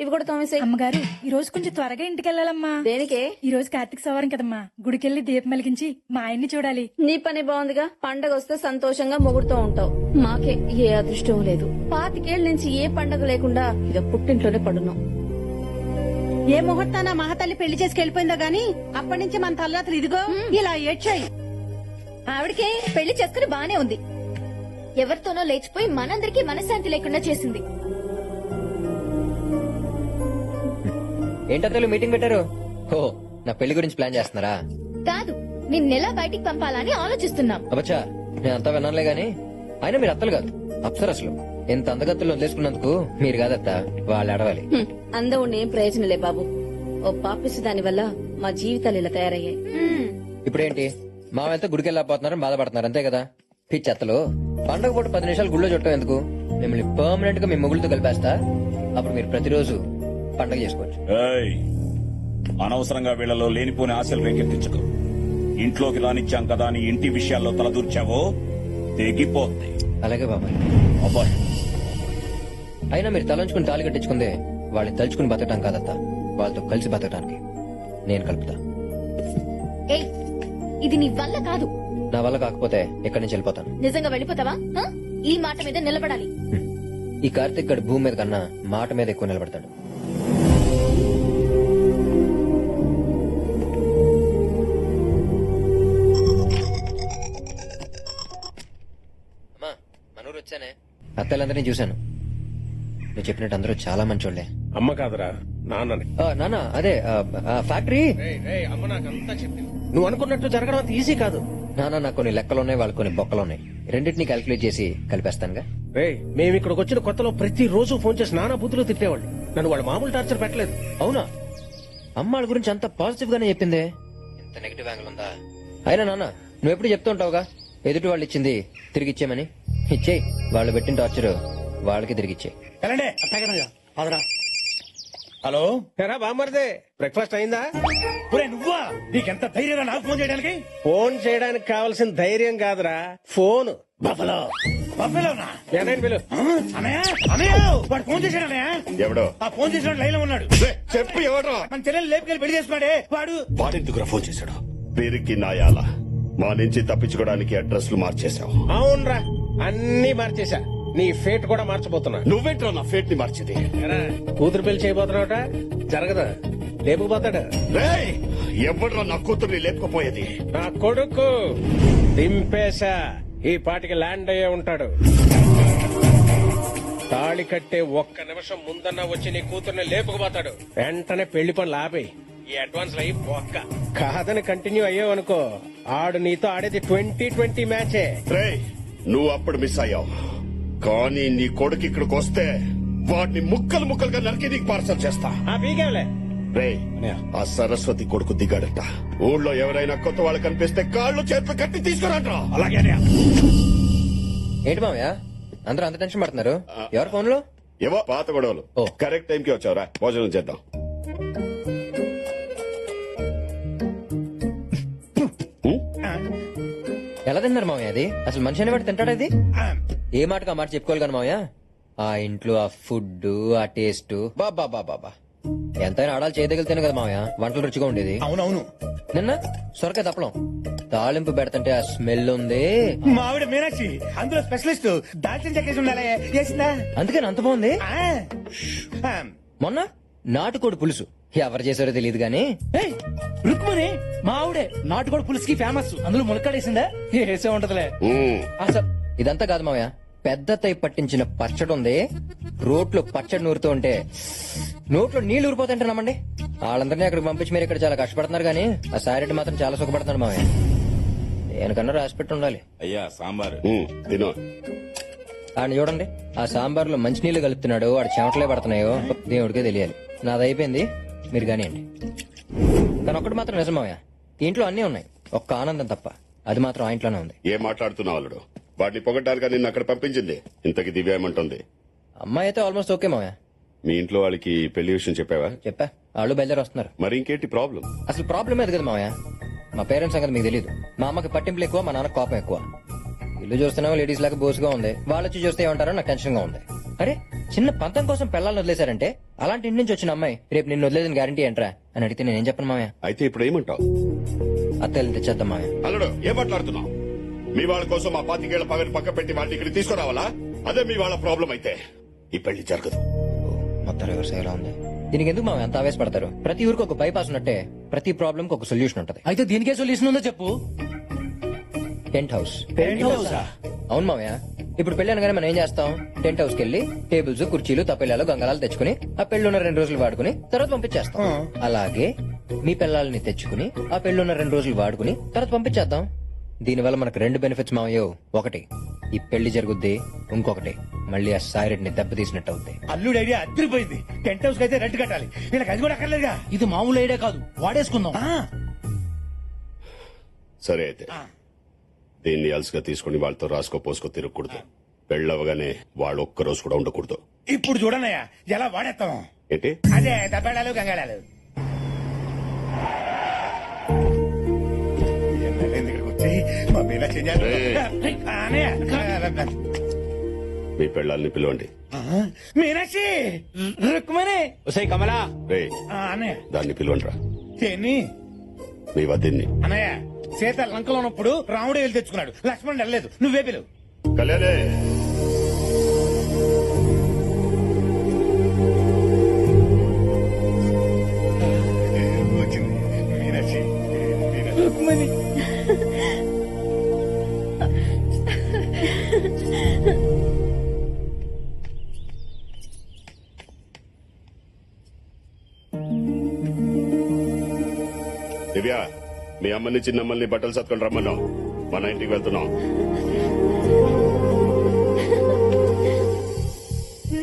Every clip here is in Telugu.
ఇవి కూడా తోమేసాయి. అమ్మగారు ఈ రోజు కొంచెం త్వరగా ఇంటికి వెళ్ళాలమ్మా. దేనికే? ఈ రోజు కార్తీక సవారం కదమ్మా, గుడికెళ్ళి దీపం వెలిగించి మా ఆయన్ని చూడాలి. నీ పని బాగుందిగా. పండగ వస్తే సంతోషంగా మొగుడుతూ ఉంటావు. మాకే ఏ అదృష్టం లేదు. 25 నుంచి ఏ పండగ లేకుండా ఇక పుట్టింట్లోనే పడున్నాం. ఏ ముహూర్తాన మహాతల్లి పెళ్లి చేసుకెళ్లిపోయిందో గాని అప్పటి నుంచి మన తల్లాతలు ఇదిగో ఇలా ఏడ్చాయి. ఆవిడకే పెళ్లి చేసుకుని బానే ఉంది. ఎవరితోనో లేచిపోయి మనందరికీ మనశ్శాంతి లేకుండా చేసింది. ఏంటో మీటింగ్ పెట్టారు? ఓ, నా పెళ్లి గురించి ప్లాన్ చేస్తున్నారా? కాదు, నిన్నెలా బయటికి పంపాలని ఆలోచిస్తున్నాం. అబ్బచ్చా, నేను అంతా విన్నానులే గాని అయినా మీరు అత్తలు కాదు, అప్సరసలు. ఇంత అందగత్తులు వదిలేసుకున్నందుకు మీరు కాదత్త, వాళ్ళు అడవాలి. అందవుని ఏం ప్రయోజనలే బాబు. ఓ పాపిసి దాని వల్ల మా జీవితాలు ఇలా తయారయ్యాయి. ఇప్పుడేంటి మా వెళ్తే గుడికి వెళ్ళకపోతున్నారని బాధపడుతున్నారు, అంతే కదా? పిచ్చత్తలు, పండగ పూట 10 నిమిషాలు గుళ్ళో చుట్టం ఎందుకు? మిమ్మల్ని పర్మనెంట్ గా మీ మొగుళ్ళతో కలిపేస్తా. అప్పుడు మీరు ప్రతిరోజు పండగ చేసుకోవచ్చు. అనవసరంగా వీళ్లలో లేనిపోని ఆశలు రేకెత్తించుకో. ఇంట్లోకి రానిచ్చాం కదా అని ఇంటి విషయాల్లో తలదూర్చావో తెగిపోద్ది. అలాగే బాబాయ్. అబ్బాయి, అయినా మీరు తలంచుకుని తాళి కట్టించుకుందే వాళ్ళని తలుచుకుని బతకటం కాదత్తా, వాళ్ళతో కలిసి బతకటానికి నేను కలుపుతా. ఏయ్, ఇది నీ వల్ల కాదు. నా వల్ల కాకపోతే ఇక్కడి నుంచి వెళ్ళిపోతాను. నిజంగా వెళ్ళిపోతావా? ఈ మాట మీద నిలబడాలి. ఈ కార్తిక్ గడు భూమి మీద కన్నా మాట మీద ఎక్కువ నిలబడతాడు. అమ్మా, మనూరు వచ్చానే. అత్తలందరినీ చూశాను. నువ్వు చెప్పినట్టు అందరూ చాలా మంచోళ్లే. అమ్మ కాదురా, నాన్నని. నాన్న అదే ఫ్యాక్టరీ. అమ్మ నాకంతా చెప్పింది. నువ్వు అనుకున్నట్టు జరగడం అంత ఈజీ కాదు. నాన్న, నాకు కొన్ని లెక్కలున్నాయి, వాళ్ళు కొన్ని బొక్కలున్నాయి. రెండింటినీ క్యాల్కులేట్ చేసి కలిపేస్తానుగా. మేము ఇక్కడికి వచ్చిన కొత్తలో ప్రతి రోజు ఫోన్ చేసి నానా బుద్ధులు తిట్టేవాళ్ళు. నన్ను వాళ్ళు మామూలు టార్చర్ పెట్టలేదు. అవునా? అమ్మాళ్ళ గురించి అంత పాజిటివ్ గానే చెప్పిందే. ఇంత నెగిటివ్ యాంగిల్ ఉందా? అయినా నాన్న, నువ్వు ఎప్పుడు చెప్తూ ఉంటావుగా, ఎదుటి వాళ్ళు ఇచ్చింది తిరిగి ఇచ్చేయమని. ఇచ్చేయి. వాళ్ళు పెట్టిన టార్చర్ వాళ్ళకి తిరిగి ఇచ్చేయి. హలో, ఎరా బామ్మర్దే, బ్రేక్ఫాస్ట్ అయిందా? నువ్వా? నీకెంత ధైర్యంగా నాకు ఫోన్ చేయడానికి? ఫోన్ చేయడానికి కావాల్సిన ధైర్యం కాదురా, ఫోన్. బఫలో బఫలోనా? పిలు. వాడు ఫోన్ చేశాడనయా? ఎవడో? ఆ ఫోన్ చేసిన లైన్ లో ఉన్నాడు. చెప్పు, ఎవడో? మన చెల్లెలు లేపుకెళ్ళి పెళ్లి చేసుకున్నాడే వాడు. వాడెందుకురా ఫోన్ చేశాడు? పేరుకి నాయాల మా నుంచి తప్పించుకోవడానికి అడ్రస్లు మార్చేశావు. అవునరా, అన్ని మార్చేశా. నీ ఫేట్ కూడా మార్చబోతున్నా. నువ్వేంట్రా నా ఫేట్ ని మార్చేది? కూతురు పెళ్లి చేయబోతున్నావుట, జరగదా? లేపుకుపోతాడు. ఎవడ్రా నా కూతుర్ని లేపుకుపోయేది? నా కొడుకు దింపేశా. ఈ పాటికి ల్యాండ్ అయ్యే ఉంటాడు. తాళి కట్టే ఒక్క నిమిషం ముందన్నా వచ్చి నీ కూతుర్ని లేపుకుపోతాడు. వెంటనే పెళ్లి పనులు ఆపేయి. ఈ అడ్వాన్స్ అయ్యి ఒక్క కాదని కంటిన్యూ అయ్యావు అనుకో, ఆడు నీతో ఆడేది 2020 మ్యాచే. నువ్వు అప్పుడు మిస్ అయ్యావు, కానీ నీ కొడుకు ఇక్కడికి వస్తే వాడిని ముక్కలు ముక్కలుగా నరికి నీకు పార్సల్ చేస్తా. బీగేవలే. ఆ సరస్వతి కొడుకు దిగాడట. ఊళ్ళో ఎవరైనా కొత్త వాళ్ళు కనిపిస్తే కాళ్ళు చేతులు కట్టి తీసుకురాట్రా. అలాగే. ఏంటి మామయ్య అందరూ అంత టెన్షన్ పడుతున్నారు? ఎవరు ఫోన్ లో? ఏవో పాత గొడవలు. కరెక్ట్ టైం కి వచ్చావురా, భోజనం చేద్దాం. ఎలా తిన్నారు మామయ్య? అది అసలు మనిషి అనేవాడు తింటాడు? అది ఏ మాటకు ఆ మాట చెప్పుకోవాలి కానీ మామయ్య, ఆ ఇంట్లో ఆ ఫుడ్, ఆ టేస్ట్, బాబా బాబా ఎంతైనా ఆడాలి చేయదగిలితేనే కదా మామయ్య వంటలు రుచిగా ఉండేది. అవునవును. నిన్న సొరకాయ తప్పలం తాలింపు పెడతంటే ఆ స్మెల్ ఉంది. మావిడ మీనాక్షి అందులో స్పెషలిస్ట్. దాల్చిన చెక్కేసి ఉండాలి, చేసిందా? అందుకని అంత బాగుంది. మొన్న నాటుకోడి పులుసు ఎవరు చేశారో తెలియదు గానీ రుక్మని మా ఆవిడే నాటుకోడి పులుసుకి ఫేమస్. అందులో ములక్కాడేసిందా? వేసే ఉంటదిలే. అసలు ఇదంతా కాదు మామయ్య, పెద్ద తై పట్టించిన పచ్చడి ఉంది. రోట్లో పచ్చడి నూరుతూ ఉంటే నోట్లో నీళ్లు ఊరిపోతుంటానమ్మండి. వాళ్ళందరినీ అక్కడికి పంపించి మీరు ఇక్కడ చాలా కష్టపడుతున్నారు కానీ ఆ సారెడ్డి మాత్రం చాలా సుఖపడుతున్నాడు మామయ్య. దేనికన్నా రాసి పెట్టి ఉండాలి. అయ్యా సాంబార్ తిను. ఆయన చూడండి, ఆ సాంబార్ లో మంచినీళ్లు కలుపుతున్నాడు, వాడు చెమటలే పడుతున్నాయో దేవుడికే తెలియాలి. నాది అయిపోయింది, మీరు కానివ్వండి. కానీ ఒక్కటి మాత్రం నిజం మామయ్య, ఇంట్లో అన్నీ ఉన్నాయి, ఒక్క ఆనందం తప్ప. అది మాత్రం ఆ ఇంట్లోనే ఉంది. ఏం మాట్లాడుతున్నావు అల్లుడు? వాడిని పొగడ్డానికి నిన్ను అక్కడ పంపించింది. ఇంతకి దివ్య ఏమంటుంది? అమ్మాయి అయితే ఆల్మోస్ట్ ఓకే మామయ్య. మీ ఇంట్లో వాళ్ళకి పెళ్లి విషయం చెప్పావా? చెప్పా, వాళ్ళు బయలుదేరి వస్తున్నారు. మరి ఇంకేంటి ప్రాబ్లం? అసలు ప్రాబ్లం ఏది కదా మామయ్య, మా పేరెంట్స్ సంగతి మీకు తెలియదు. మా అమ్మకి పట్టింపులు ఎక్కువ, మా నాన్న కోపం ఎక్కువ. ఇల్లు చూస్తున్నావు లేడీస్ లాగా బోసుగా ఉంది, వాళ్ళు వచ్చి చూస్తే ఏమంటారో నాకు టెన్షన్ గా ఉంది. అరే చిన్న పంతం కోసం పిల్లల్ని వదిలేశారంటే అలాంటి ఇంటి నుంచి వచ్చిన అమ్మాయి రేపు నిన్ను వదిలేదని గ్యారంటీ ఏంట్రా అని అడిగితే నేనేం చెప్పను మామయ్య. అయితే ఇప్పుడు ఏమంటావు? అత్తయ్యని తెచ్చేద్దాం మామయ్య. అల్లుడు ఏం మాట్లాడుతున్నావు? మీ వాళ్ళ కోసం ఆ 25 ఏళ్ల పగని పక్క పెట్టి వాళ్ళని ఇక్కడ తీసుకురావాలా? అదే మీ వాళ్ళ ప్రాబ్లం అయితే ఈ పెళ్లి జరగదు. మొత్తం రివర్స్ ఎలా ఉంది? దీనికి ఎందుకు మామయ్య అంత ఆవేశపడతారు? ప్రతి ఊరికి ఒక బైపాస్ ఉన్నట్టే ప్రతి ప్రాబ్లం కి ఒక సొల్యూషన్ ఉంటది. అయితే దీనికే సొల్యూషన్ ఉందో చెప్పు. Tent house. అవును మామయ్య. ఇప్పుడు పెళ్లి అనగానే మనం ఏం చేస్తాం? టెంట్ హౌస్ కి వెళ్ళి టేబుల్స్ కుర్చీలు తప్పెళ్ళాలు గంగళాలు తెచ్చుకుని ఆ పెళ్లి ఉన్న 2 రోజులు వాడుకుని తర్వాత పంపించేస్తాం. అలాగే మీ పిల్లల్ని తెచ్చుకుని ఆ పెళ్లి ఉన్న 2 రోజులు వాడుకుని తర్వాత పంపించేద్దాం. దీనివల్ల మనకు 2 బెనిఫిట్స్ మామయ్యో. ఒకటి ఈ పెళ్లి జరుగుద్ది, ఇంకొకటి మళ్ళీ ఆ సాయిరెడ్డిని దెబ్బతీసినట్టు అవుద్ది. అల్లుడు ఐడియా అద్దరిపోయింది. టెంట్ హౌస్ కి అయితే రెంట్ కట్టాలి, వీళ్ళకి అది కూడా అక్కర్లేదుగా. ఇది మామూలు ఐడియా కాదు, వాడేసుకుందాం. సరే అయితే దీన్ని అలసిగా తీసుకుని వాళ్ళతో రాసుకో పోసుకో తిరగకూడదు. పెళ్ళవగానే వాళ్ళు ఒక్క రోజు కూడా ఉండకూడదు. ఇప్పుడు చూడనయ్యా ఎలా వాడేస్తాం. ఏంటి? అదే దబ్బేళాలు గంగాళాలు. ఇక్కడికి వచ్చి మా మీనాక్షి మీ పెళ్ళాలని పిలవండి. మీనాక్షి రుక్మణి ఒసై కమలా రే అన్నయ్య దాన్ని పిలవండి రా. ఏంటి మీ వదిన్ని. అన్నయ్య సీత లంకలో ఉన్నప్పుడు రాముడే వెళ్ళి తెచ్చుకున్నాడు, లక్ష్మణుడు వెళ్ళలేదు. నువ్వే పిలువు. కళ్యాణే వచ్చింది మీనాక్షి. రుక్మిణి దివ్య మీ అమ్మని చిన్నమ్మల్ని బట్టలు సత్కొని రమ్మన్నాం. మన ఇంటికి వెళ్తున్నాం.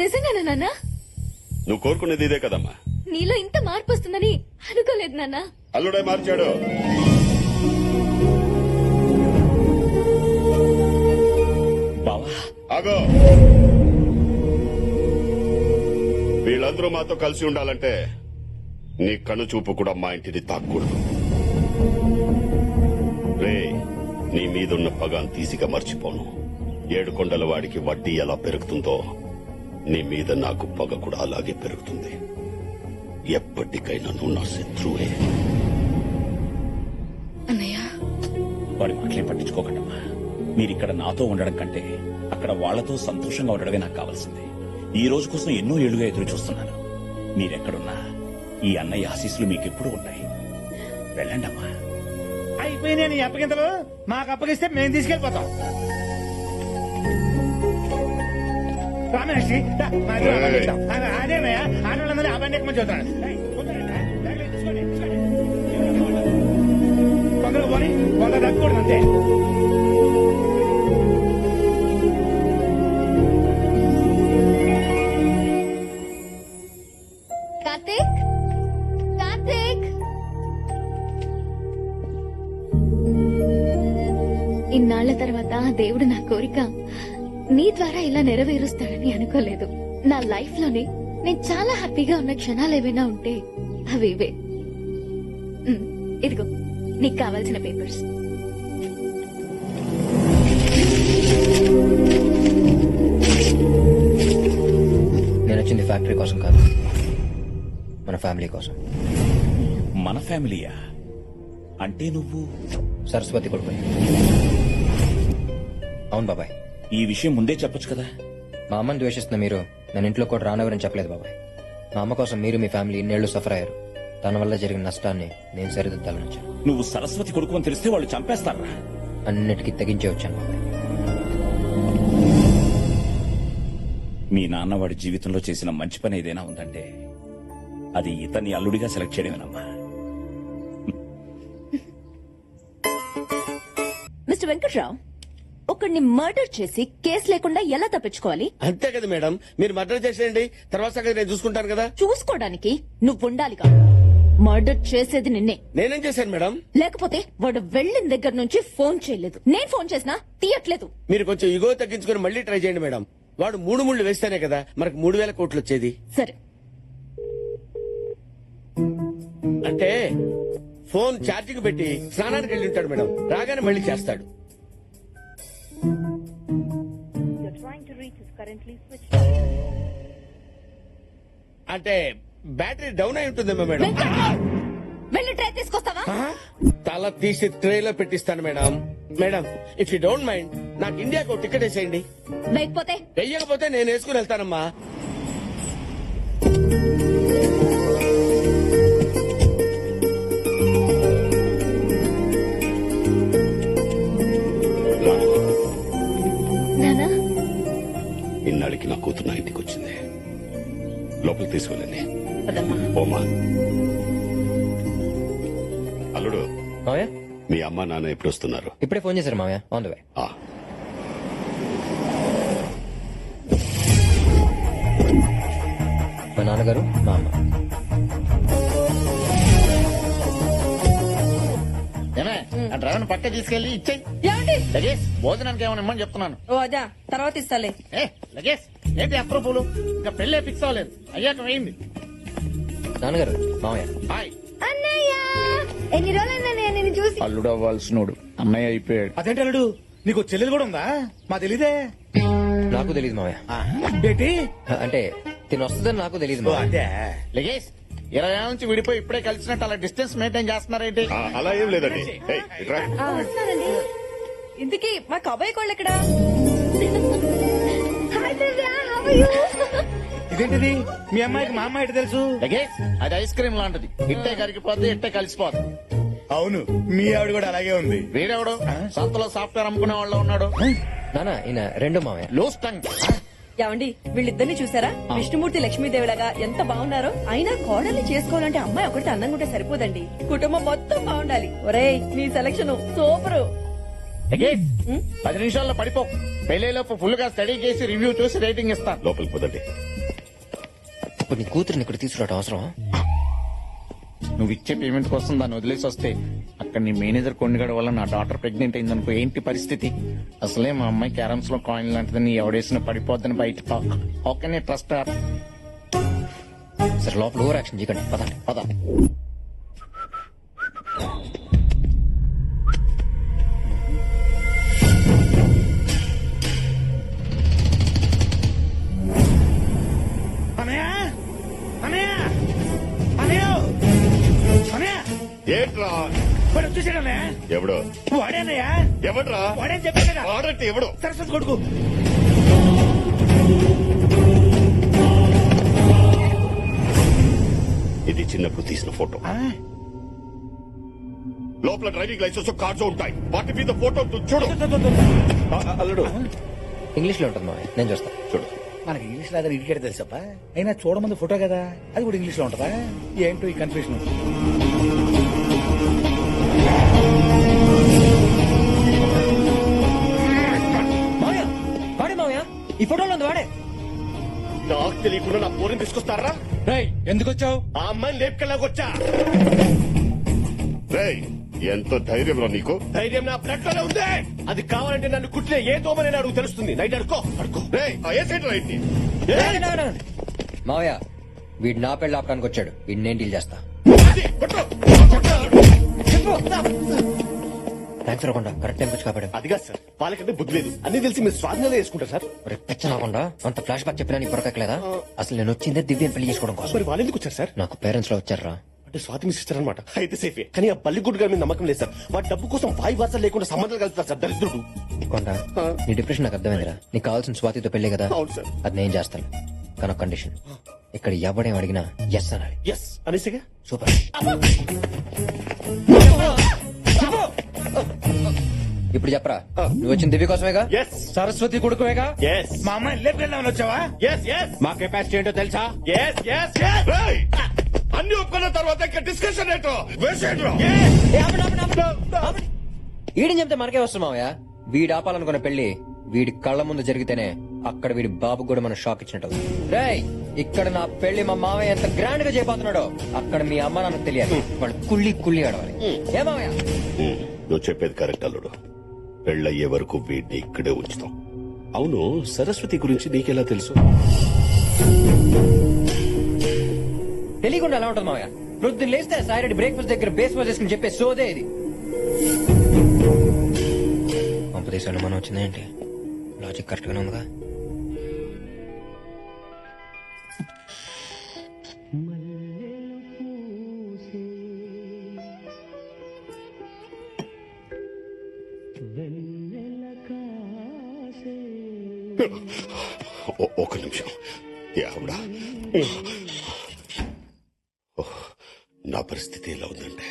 నిజంగానా నాన్న? నువ్వు కోరుకునేది ఇదే కదమ్మా. నీలో ఇంత మార్పు వస్తుందని అనుకోలేదు నాన్న. అల్లుడే మార్చాడు. ఆగో, వీళ్ళందరూ మాతో కలిసి ఉండాలంటే నీ కను చూపు కూడా మా ఇంటిని తాక్కూడదు. రే నీ మీదున్న పగాన్ తీసిగా మర్చిపోను. 7 కొండల వాడికి వడ్డీ ఎలా పెరుగుతుందో నీ మీద నాకు పగ కూడా అలాగే పెరుగుతుంది. ఎప్పటికైనా నువ్వు నా శత్రువే. వాడి మాటలే పట్టించుకోకండమ్మా. మీరిక్కడ నాతో ఉండడం కంటే అక్కడ వాళ్లతో సంతోషంగా ఉండడమే నాకు కావాల్సింది. ఈ రోజు కోసం ఎన్నో ఏళ్లుగా ఎదురు చూస్తున్నాను. మీరెక్కడున్నా ఈ అన్నయ్య ఆశీస్సులు మీకెప్పుడు ఉంటాయి. వెళ్ళండమ్మా. అయిపోయినాయి నీ అప్పగింతలు. మాకు అప్పగిస్తే మేము తీసుకెళ్లిపోతాం. రామేషి అదేనయ్యా, ఆడవాళ్ళందరూ ఆ బండి ఎక్కమని చెబుతున్నాడు. తొందరగా పోనీ, కొంత తగ్గకూడదు అంతే. కార్తీక్, కార్తీక్, ఇన్నాళ్ల తర్వాత దేవుడు నా కోరిక నీ ద్వారా ఇలా నెరవేరుస్తాడని అనుకోలేదు. నా లైఫ్ లోనే నేను చాలా హ్యాపీగా ఉన్న క్షణాలు ఏవైనా ఉంటే అవి ఇవే. ఇదిగో నీకు కావాల్సిన పేపర్స్. నేను వచ్చింది ఫ్యాక్టరీ కోసం కాదు, మన ఫ్యామిలీ కోసం. మన ఫ్యామిలీయా? అంటే నువ్వు సరస్వతి కొడుకు. అవును బాబాయ్. ఈ విషయం ముందే చెప్పొచ్చు కదా. మా అమ్మని ద్వేషిస్తున్న మీరు నేను ఇంట్లో కూడా రానవరని చెప్పలేదు బాబాయ్. మా అమ్మ కోసం మీరు మీ ఫ్యామిలీ ఇన్నేళ్లు సఫర్ అయ్యారు. తన వల్ల జరిగిన నష్టాన్ని నేను సరిదిద్దాలని వచ్చాను. నువ్వు సరస్వతి కొడుకు అని తెలిస్తే వాళ్ళు చంపేస్తారా? అన్నిటికీ తెగించే వచ్చాను బాబాయ్. మీ నాన్న వాడి జీవితంలో చేసిన మంచి పని ఏదైనా ఉందంటే అది ఇతన్ని అల్లుడిగా సెలెక్ట్ చేయడమేనమ్మా. మిస్టర్ వెంకట్రావు, ఒకడిని మర్డర్ చేసి కేసు లేకుండా ఎలా తప్పించుకోవాలి? అంతే కదా మేడం, మీరు మర్డర్ చేసేయండి, తర్వాత సంగతి నేను చూసుకుంటాను కదా. చూసుకోవడానికి నువ్వు ఉండాలిగా. మర్డర్ చేసేది నిన్నే. నేనేం చేశాను మేడం? లేకపోతే వాడు వెళ్ళిన దగ్గర నుంచి ఫోన్ చేయలేదు. నేను ఫోన్ చేసినా తీయట్లేదు. మీరు కొంచెం ఇగో తగ్గించుకుని మళ్ళీ ట్రై చేయండి మేడం. వాడు 3 ముళ్ళు వేస్తేనే కదా మనకు 3000 కోట్లు వచ్చేది. సరే, అంటే ఫోన్ ఛార్జింగ్ పెట్టి స్నానానికి వెళ్ళి ఉంటాడు మేడం, రాగానే మళ్ళీ చేస్తాడు. You're trying to reach is currently switched off. అంటే బ్యాటరీ డౌన్ అయి ఉంటుందేమో మేడం. వెళ్ళి ట్రై తీసుకొస్తావా? తల తీసి ట్రేలో పెట్టిస్తాను madam. Madam if you don't mind నాకు ఇండియాకు ఒక టికెట్ వేసేయండి. లేకపోతే వెయ్యకపోతే నేను వేసుకుని వెళ్తానమ్మా. నానా ఇన్నాళ్ళకి నా కూతురు నా ఇంటికి వచ్చింది. లోపలికి తీసుకెళ్ళండి. పదమ్మా. ఓమా అల్లుడు, మావయ్య మీ అమ్మ నాన్న ఎప్పుడు వస్తున్నారు? ఇప్పుడే ఫోన్ చేశారు మావయ్య, ఆన్ ద వే. ఆ, మా నాన్నగారు, మా అమ్మ. ఏమే ఆ డ్రైవర్ పక్క తీసుకెళ్లి ఇచ్చేయి. ఏమండి? లగేజ్ భోజనానికి ఏమైనా ఇమ్మని చెప్తున్నాను. ఓ అదా, తర్వాత ఇస్తాలే. ఏ లగేజ్ ఏంటి అప్రూపులు? ఇంకా పెళ్ళే ఫిక్స్ అవ్వలేదు, అయ్యాక వేయింది. నాన్నగారు, మావయ్య. హాయ్ అన్నయ్య ఎన్ని రోజులైనా నేను చూసి అల్లుడు అవ్వాల్సినోడు అన్నయ్య అయిపోయాడు. అదేంటి అల్లుడు, నీకు చెల్లెలు కూడా ఉందా? మా తెలీదే. నాకు తెలియదు మావయ్య. ఏంటి? అంటే తిని వస్తుందని నాకు తెలియదు ఓ, మావయ్య. అదే. లగేజ్ 20 ఏళ్ళ నుంచి విడిపోయి ఇప్పుడే కలిసినట్టు అలా డిస్టెన్స్ మెయింటైన్ చేస్తున్నారేంటి? ఆ, అలా ఏం లేదండి. ఏయ్, ఇట్రా. వస్తానండి. ఇంతకీ మా కబాయి కోళ్ళు ఎక్కడా? Hi Divya, how are you? ఇదేంటిది? మీ అమ్మాయికి మా అమ్మాయి ఎటు తెలుసు? లగేజ్ అది ఐస్ క్రీమ్ లాంటిది, ఇట్టే కరిగిపోద్ది ఇట్టే కలిసిపోద్ది. అవును, మీ ఆవిడ కూడా అలాగే ఉంది. వీడెవడు సంతలో సాఫ్ట్వేర్ అమ్ముకునే వాళ్ళు ఉన్నాడు. నాన్న ఈయన రెండో మావయ్య. Loose tongue. ఏమండి వీళ్ళిద్దరిని చూసారా? విష్ణుమూర్తి లక్ష్మీదేవిలాగా ఎంత బాగున్నారో. అయినా కోడల్ని చేసుకోవాలంటే అమ్మాయి ఒకటి అందంగా ఉంటే సరిపోదండి, కుటుంబం మొత్తం బాగుండాలి. ఒరేయ్ నీ సెలక్షన్ సూపరు. లగేజ్ 10 నిమిషాల్లో పడిపో. పెళ్లిలోపు ఫుల్ గా స్టడీ చేసి రివ్యూ చూసి రేటింగ్ ఇస్తాను. లోపలికి పోదండి. ఇప్పుడు నీ కూతురిని ఇక్కడ తీసుకురావడం అవసరం? నువ్వు ఇచ్చే పేమెంట్ కోసం దాన్ని వదిలేసి వస్తే అక్కడ నీ మేనేజర్ కొండగడ వల్ల నా డాటర్ ప్రెగ్నెంట్ అయిందనుకో, ఏంటి పరిస్థితి? అసలే మా అమ్మాయి క్యారమ్స్ లో కాయిన్ లాంటిది, నీ ఎవడేసిన పడిపోద్దని బయట టాక్. ఓకే నీ ట్రస్ట్ సరే లోపల ఓవర్ యాక్షన్ చేయకండి, పదండి. పద. అనయ్య, అనయ్య, అనయ్య, అనయ్య, ఏంట్రా? వాడు వచ్చేసాడు అన్నయ్య. ఎవడు? వాడేనయ్య. ఎవడ్రా? వాడేని చెప్పాను కదా. వాడంటే ఎవడు? సరస్వతి కొడుకు. ఇది చిన్నప్పుడు తీసిన ఫోటో. లోపల డ్రైవింగ్ లైసెన్స్ కార్డ్స్ ఉంటాయి, వాటి మీద ఫోటో చూడు. అల్లుడు ఇంగ్లీష్ లో ఉంటుంది మావయ్య, నేను చూస్తా. చూడు. మనకి ఇంగ్లీష్ లాగా ఇడికేట తెలుసప్పా. అయినా చూడమంది ఫోటో కదా, అది కూడా ఇంగ్లీష్ లో ఉంటదా? ఏంటో ఈ కన్ఫ్యూషన్. మావయ్య వాడే మావయ్య, ఈ ఫోటోలో ఉంది వాడే. నాకు తెలియకుండా నా పోరిని తీసుకొస్తారా? ఎందుకు వచ్చావు? ఆ అమ్మాయిని లేపుకెళ్ళాకొచ్చా. ఎంత ధైర్యం రా నీకు? ధైర్యం నా బ్లడ్ లోనే ఉంది. అది కావాలంటే నన్ను కుట్టిన ఏ దోమని నాకు తెలుస్తుంది. నైట్ అడుకో అడుకో. మావయ్య వీడు నా పెళ్లి ఆపడానికి వచ్చాడు, వీడిని నేను డీల్ చేస్తా. థ్యాంక్స్ రాకుండా కరెక్ట్ టైం వచ్చి కాపాడు. అదిగా సార్, వాళ్ళకంటే బుద్ధి లేదు. అన్ని తెలిసి మీరు స్వాధీనంగా చేసుకుంటారు సార్. పిచ్చనాకుండా అంత ఫ్లాష్ బ్యాక్ చెప్పినా నీకు పొరకట్లేదా? అసలు నేను వచ్చిందే దివ్యని పెళ్లి చేసుకోవడం కోసం. మరి వాళ్ళు ఎందుకు వచ్చారు సార్? నాకు పేరెంట్స్ లో వచ్చారా? అంటే స్వాతి మీ సిస్టర్ అనమాట. అయితే సేఫే. కానీ ఆ బల్లిగుడ్డు గారి మీద నమ్మకం లేదు సార్. వాడి డబ్బు కోసం వాయి వార్త లేకుండా సంబంధాలు కలుపుతారు సార్, దరిద్రుడు. కొండ నీ డిప్రెషన్ నాకు అర్థమైందిరా. నీకు కావాల్సిన స్వాతితో పెళ్లి కదా, అవును సార్. అది నేను చేస్తాను. కానీ ఒక కండిషన్, ఇక్కడ ఎవడేం అడిగినా ఎస్ అనాలి. ఎస్ అనేసిగా. సూపర్. ఇప్పుడు చెప్పరా, నువ్వు వచ్చిన దివ్య కోసమేగా? ఎస్ సరస్వతి కొడుకువేగా? ఎస్. మా అమ్మాయిని లేపుకెళ్దామని వచ్చావా? Yes yes. మా కెపాసిటీ ఏంటో తెలుసా? Yes yes yes. అన్ని ఒప్పుకున్న తర్వాత ఇంకా డిస్కషన్ ఏంటో వేసేయండిరా. వీడిని చెప్తే మనకే వస్తుంది మావయ్య. వీడు ఆపాలనుకున్న పెళ్లి వీడి కళ్ళ ముందు జరిగితేనే అక్కడ వీడి బాబు కూడా మనం షాక్ ఇచ్చినట్టు. రేయ్, ఇక్కడ నా పెళ్లి మా మావయ్య ఎంత గ్రాండ్ గా చేయబోతున్నాడో అక్కడ మీ అమ్మ నాన్నకు తెలియాలి. వాళ్ళు కుళ్ళి కుళ్ళి ఆడవాలి. ఏ మావయ్య? నువ్వు చెప్పేది కరెక్ట్ అల్లుడు. పెళ్ళయ్యే వరకు వీడిని ఇక్కడే ఉంచుతాం. అవును, సరస్వతి గురించి నీకెలా తెలుసు? తెలియకుండా ఎలా ఉంటుంది మావయ్య? ప్రొద్దున లేస్తే సాయిరెడ్డి బ్రేక్ఫాస్ట్ దగ్గర బేస్ వాజ్ చేసుకుని చెప్పే సోదే ఇది. పంపదేశాలు మనం వచ్చిందేంటి? లాజిక్ కరెక్ట్ గానే ఉందిగా. ఒక నిమిషం ఆవిడ నా పరిస్థితి ఎలా ఉందంటే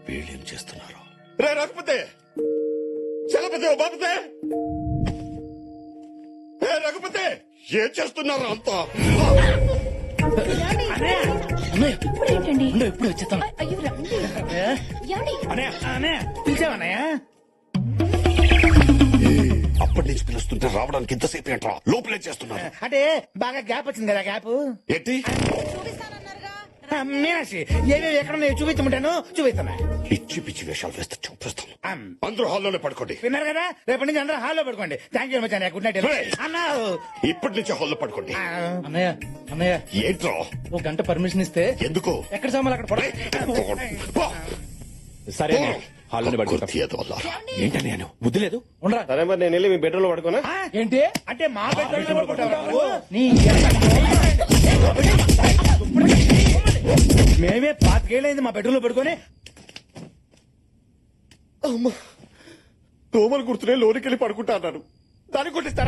వీళ్ళేం చేస్తున్నారు? రే రఘుపతి, చలపతి, బాపతే, రఘుపతి, ఏం చేస్తున్నారు అంతా? ఎప్పుడు వచ్చేస్తాను అయ్యో రండి ఏమండి? పిలిచావన్నయ్య? అప్పటి నుంచి పిలుస్తుంటే రావడానికి ఇంతసేపు ఏంట్రా? లోపలే చేస్తున్నారు అంటే బాగా గ్యాప్ వచ్చింది కదా గ్యాప్. ఏంటి? మీనాక్షి ఏమేమి ఎక్కడ చూపించమంటాను, చూపిస్తాను. పిచ్చి పిచ్చి వేషాలు వేస్తే చూపిస్తాను. అందరూ హాల్లోనే పడుకోండి. విన్నారు కదా, రేపటి నుంచి అందరూ హాల్లో పడుకోండి. థ్యాంక్ యూ మచ్ అన్నయ్య. గుడ్ నైట్ అన్నా. ఇప్పటి నుంచి హాల్లో పడుకోండి. అన్నయ్య అన్నయ్య ఏంట్రా? ఒక గంట పర్మిషన్ ఇస్తే ఎందుకు? ఎక్కడ సామాన్లు అక్కడ పడ. సరే హాల్లోనే ఏంటని నేను బుద్ధి లేదు. ఉండరా సరే మరి నేను వెళ్ళి మీ బెడ్రూమ్ లో పడుకోనా? ఏంటి అంటే మా బెడ్రూమ్ పడుకుంటావా నువ్వు? నీ మేమే 5 ఏళ్ళైంది మా బెడ్రూమ్ లో పడుకొని. దోమలు గుర్తునే లోనికి వెళ్ళి పడుకుంటా అన్నాను. దాన్ని కొట్టిస్తారా?